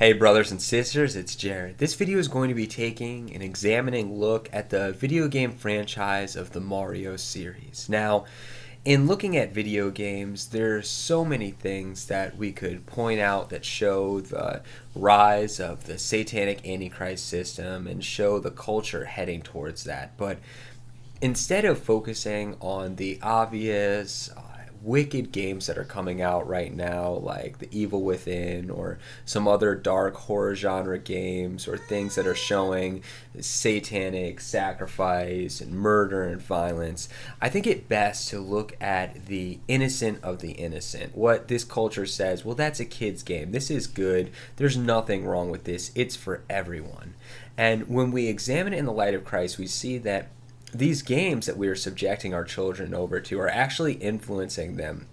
Hey brothers and sisters, it's Jared. This video is going to be taking an examining look at the video game franchise of the Mario series. Now, in looking at video games, there's so many things that we could point out that show the rise of the satanic Antichrist system and show the culture heading towards that. But instead of focusing on the obvious wicked games that are coming out right now, like The Evil Within or some other dark horror genre games, or things that are showing satanic sacrifice and murder and violence, I think it best to look at the innocent of the innocent. What this culture says, well, that's a kid's game. This is good. There's nothing wrong with this. It's for everyone. And when we examine it in the light of Christ, we see that these games that we are subjecting our children over to are actually influencing them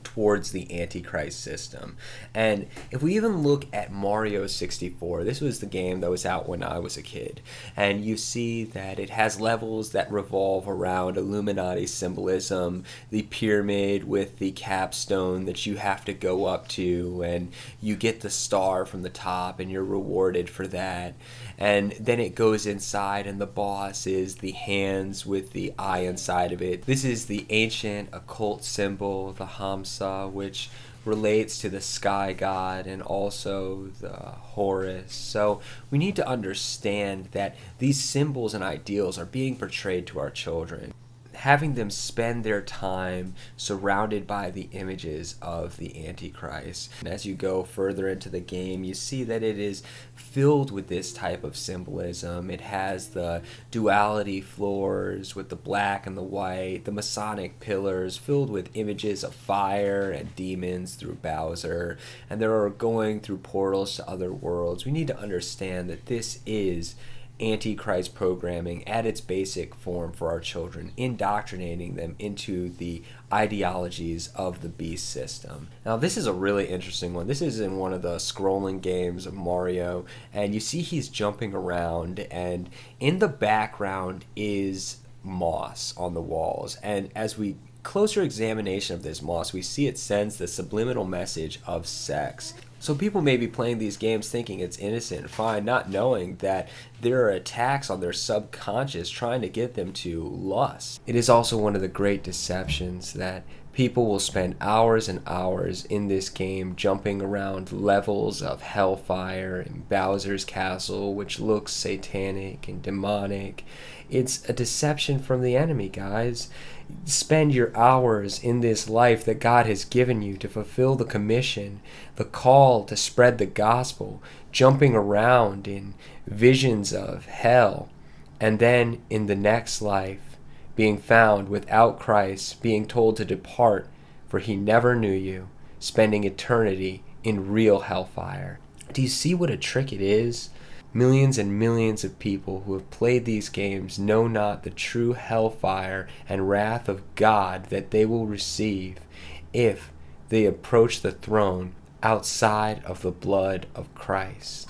towards the Antichrist system. And if we even look at Mario 64, this was the game that was out when I was a kid, and you see that it has levels that revolve around Illuminati symbolism, the pyramid with the capstone that you have to go up to, and you get the star from the top and you're rewarded for that. And then it goes inside and the boss is the hands with the eye inside of it. This is the ancient occult symbol, the Hamsa, which relates to the sky god and also the Horus. So we need to understand that these symbols and ideals are being portrayed to our children, having them spend their time surrounded by the images of the Antichrist. And as you go further into the game, you see that it is filled with this type of symbolism. It has the duality floors with the black and the white, the Masonic pillars filled with images of fire and demons through Bowser, and there are going through portals to other worlds. We need to understand that this is Antichrist programming at its basic form for our children, indoctrinating them into the ideologies of the beast system. Now this is a really interesting one. This is in one of the scrolling games of Mario, and you see he's jumping around, and in the background is moss on the walls, and as we closer examination of this moss, we see it sends the subliminal message of sex. So people may be playing these games thinking it's innocent and fine, not knowing that there are attacks on their subconscious trying to get them to lust. It is also one of the great deceptions that people will spend hours and hours in this game jumping around levels of hellfire in Bowser's castle, which looks satanic and demonic. It's a deception from the enemy, guys. Spend your hours in this life that God has given you to fulfill the commission, the call to spread the gospel, jumping around in visions of hell, and then in the next life, being found without Christ, being told to depart, for he never knew you, spending eternity in real hellfire. Do you see what a trick it is? Millions and millions of people who have played these games know not the true hellfire and wrath of God that they will receive if they approach the throne outside of the blood of Christ.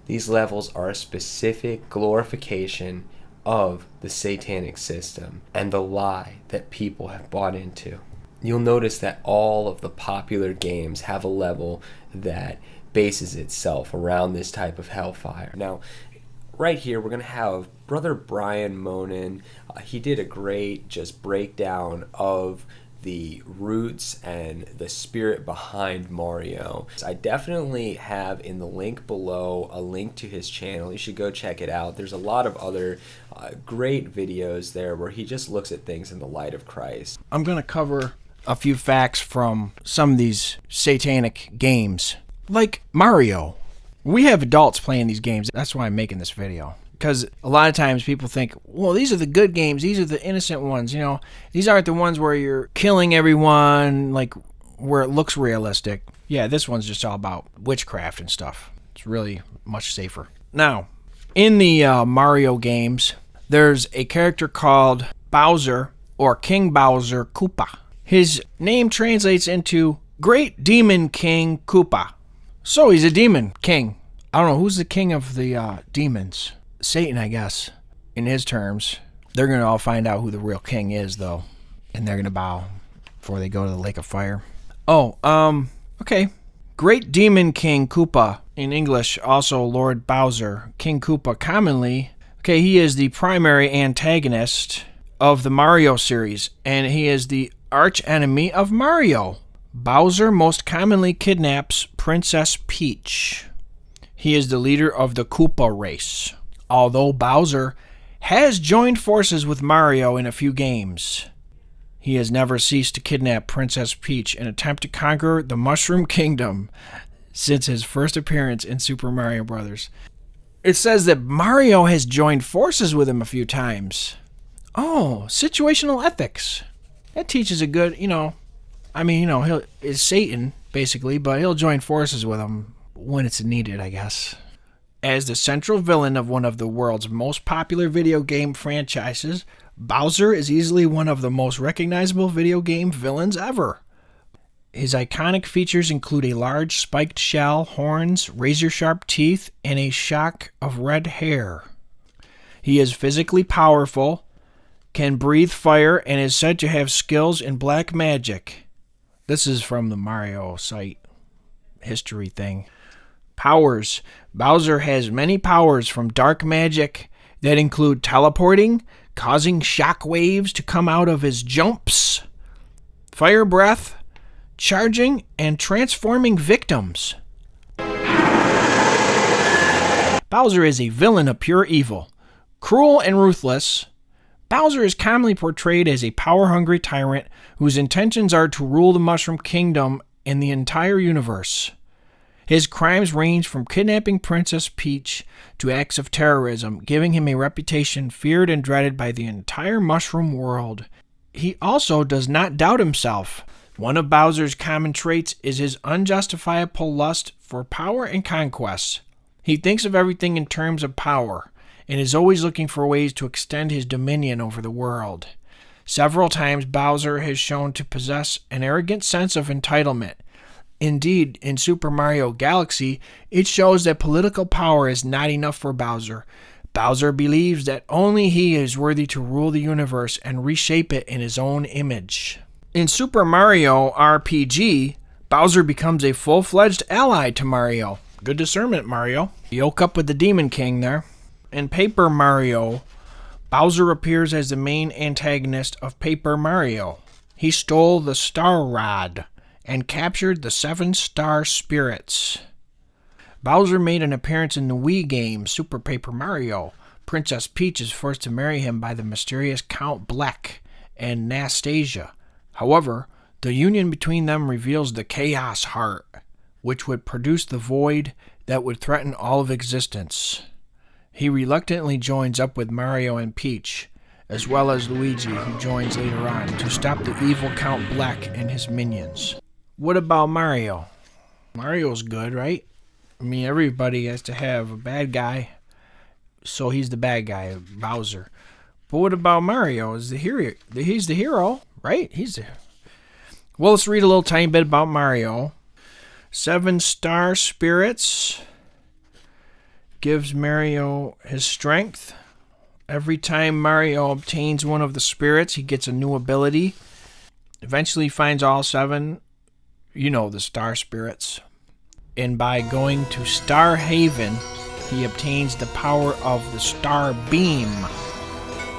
These levels are a specific glorification of the satanic system and the lie that people have bought into. You'll notice that all of the popular games have a level that bases itself around this type of hellfire. Now, right here, we're going to have Brother Brian Monin. He did a great just breakdown of the roots and the spirit behind Mario. I definitely have in the link below a link to his channel. You should go check it out. There's a lot of other great videos there where he just looks at things in the light of Christ. I'm going to cover a few facts from some of these satanic games. Like Mario. We have adults playing these games. That's why I'm making this video. Because a lot of times people think, well, these are the good games. These are the innocent ones. You know, these aren't the ones where you're killing everyone, like where it looks realistic. Yeah, this one's just all about witchcraft and stuff. It's really much safer. Now, in the Mario games, there's a character called Bowser, or King Bowser Koopa. His name translates into Great Demon King Koopa. So he's a demon king. I don't know, who's the king of the demons? Satan, I guess, in his terms. They're going to all find out who the real king is, though. And they're going to bow before they go to the lake of fire. Oh, okay. Great Demon King Koopa, in English also Lord Bowser, King Koopa commonly, he is the primary antagonist of the Mario series, and he is the arch enemy of Mario. Bowser most commonly kidnaps Princess Peach. He is the leader of the Koopa race. Although Bowser has joined forces with Mario in a few games, he has never ceased to kidnap Princess Peach and attempt to conquer the Mushroom Kingdom since his first appearance in Super Mario Bros. It says that Mario has joined forces with him a few times. Oh, situational ethics. That teaches a good, he's Satan, basically, but he'll join forces with him when it's needed, I guess. As the central villain of one of the world's most popular video game franchises, Bowser is easily one of the most recognizable video game villains ever. His iconic features include a large spiked shell, horns, razor-sharp teeth, and a shock of red hair. He is physically powerful, can breathe fire, and is said to have skills in black magic. This is from the Mario site history thing. Powers. Bowser has many powers from dark magic that include teleporting, causing shock waves to come out of his jumps, fire breath, charging, and transforming victims. Bowser is a villain of pure evil. Cruel and ruthless, Bowser is commonly portrayed as a power-hungry tyrant whose intentions are to rule the Mushroom Kingdom and the entire universe. His crimes range from kidnapping Princess Peach to acts of terrorism, giving him a reputation feared and dreaded by the entire mushroom world. He also does not doubt himself. One of Bowser's common traits is his unjustifiable lust for power and conquest. He thinks of everything in terms of power, and is always looking for ways to extend his dominion over the world. Several times Bowser has shown to possess an arrogant sense of entitlement. Indeed, in Super Mario Galaxy, it shows that political power is not enough for Bowser. Bowser believes that only he is worthy to rule the universe and reshape it in his own image. In Super Mario RPG, Bowser becomes a full-fledged ally to Mario. Good discernment, Mario. You yoke up with the Demon King there. In Paper Mario, Bowser appears as the main antagonist of Paper Mario. He stole the Star Rod and captured the 7 Star Spirits. Bowser made an appearance in the Wii game Super Paper Mario. Princess Peach is forced to marry him by the mysterious Count Bleck and Nastasia. However, the union between them reveals the Chaos Heart, which would produce the void that would threaten all of existence. He reluctantly joins up with Mario and Peach, as well as Luigi, who joins later on, to stop the evil Count Bleck and his minions. What about Mario? Mario's good, right? I mean, everybody has to have a bad guy, so he's the bad guy, Bowser. But what about Mario? He's the hero, right? Well, let's read a little tiny bit about Mario. 7 Star Spirits gives Mario his strength. Every time Mario obtains one of the spirits, he gets a new ability. Eventually he finds all 7, the Star Spirits. And by going to Star Haven, he obtains the power of the Star Beam,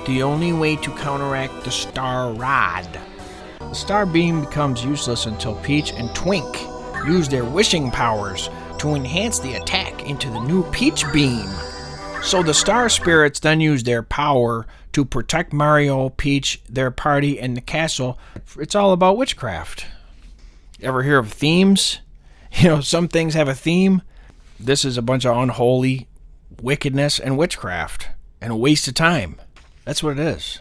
the only way to counteract the Star Rod. The Star Beam becomes useless until Peach and Twink use their wishing powers to enhance the attack into the new Peach Beam. So the Star Spirits then use their power to protect Mario, Peach, their party, and the castle. It's all about witchcraft. Ever hear of themes? Some things have a theme. This is a bunch of unholy wickedness and witchcraft and a waste of time. That's what it is.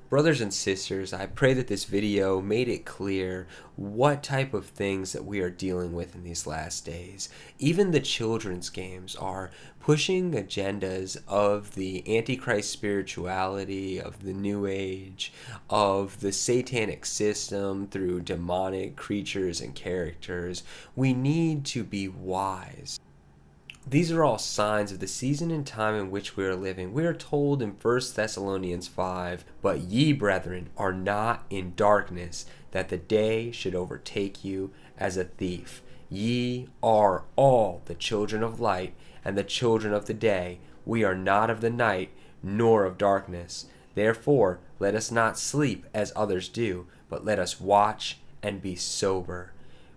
Brothers and sisters, I pray that this video made it clear what type of things that we are dealing with in these last days. Even the children's games are pushing agendas of the Antichrist spirituality, of the New Age, of the satanic system through demonic creatures and characters. We need to be wise. These are all signs of the season and time in which we are living. We are told in 1 Thessalonians 5, "But ye, brethren, are not in darkness, that the day should overtake you as a thief. Ye are all the children of light and the children of the day. We are not of the night, nor of darkness. Therefore, let us not sleep as others do, but let us watch and be sober.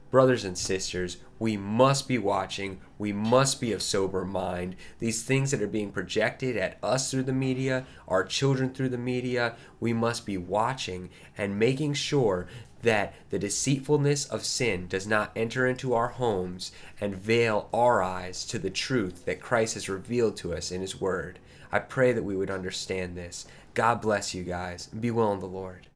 Brothers and sisters, we must be watching. We must be of sober mind. These things that are being projected at us through the media, our children through the media, we must be watching and making sure that the deceitfulness of sin does not enter into our homes and veil our eyes to the truth that Christ has revealed to us in His Word. I pray that we would understand this. God bless you guys, and be well in the Lord.